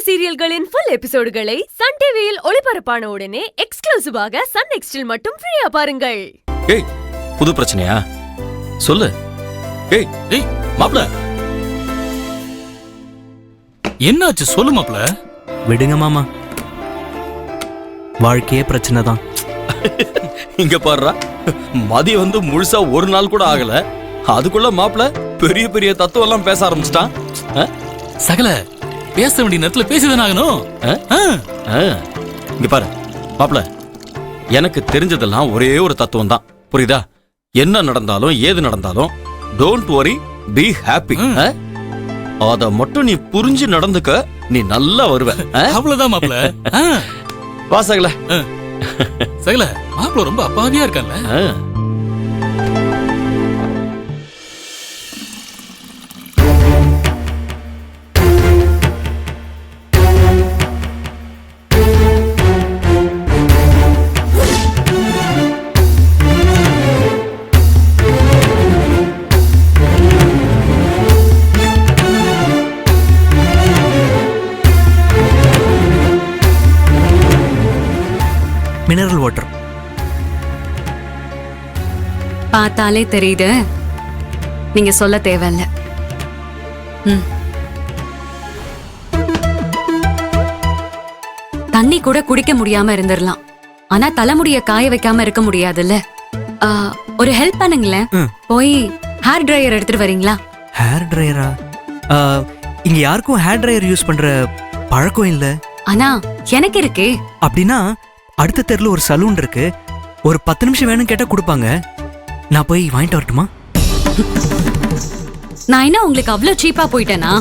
சீரியல்களின் full எபிசோடுகளை Sun டிவியில் ஒளிபரப்பான உடனே எக்ஸ்க்ளூசிவாக சன் நெக்ஸ்டில் மட்டும் ஃப்ரீயா பாருங்கள். ஏய், புது பிரச்சனையா? சொல்லு. ஏய் ஏய் மாப்ள, என்னாச்சு சொல்லு மாப்ள. விடுங்க மாமா, வாழ்க்கையே பிரச்சனை தான். இங்க பாருடா, மதியம் வந்து முழுசா ஒரு நாள் கூட ஆகல, அதுக்குள்ள மாப்ள பெரிய பெரிய தத்துவம் எல்லாம் பேச ஆரம்பிச்சிட்டான். சகல பேச வேண்டிய நேரத்துல பேசிதானே ஆகணும். இங்க பாரு மாப்ள, எனக்கு தெரிஞ்சதெல்லாம் ஒரே ஒரு தத்துவம் தான், புரியுதா? என்ன நடந்தாலும் ஏது நடந்தாலும் டோன்ட் வரி, பி ஹாப்பி. அத மட்டும் நீ புரிஞ்சு நடந்துக்க, நீ நல்லா வருவ. அவ்வளவுதான் மாப்ள. வா சகல. சகல, மாப்ள ரொம்ப அப்பாவியா இருக்கான்ல. மினரல் வாட்டர் பார்த்தாலே தெரியுது, நீங்க சொல்ல தேவையில்ல. தண்ணி கூட குடிக்க முடியாம இருந்துடலாம், ஆனா தலைமுடிய காய வைக்காம இருக்க முடியாதுல்ல. ஒரு ஹெல்ப் பண்ணுங்களேன், போய் ஹேர் ட்ரையர் எடுத்துட்டு வரீங்களா? ஹேர் ட்ரையரா? இங்க யாருக்கும் ஹேர் ட்ரையர் யூஸ் பண்ற பழக்கம் இல்ல. ஆனா எனக்கு இருக்கே. அப்படின்னா அடுத்த தெருல ஒரு சலூன் இருக்கு, ஒரு 10 நிமிஷம் வேணும் கேட்டா கொடுப்பாங்க. நான் போய் வாங்கிட்டு வரட்டுமா? நான் என்ன உங்களுக்கு அவ்வளவு சீப்பா போயிட்டேனா?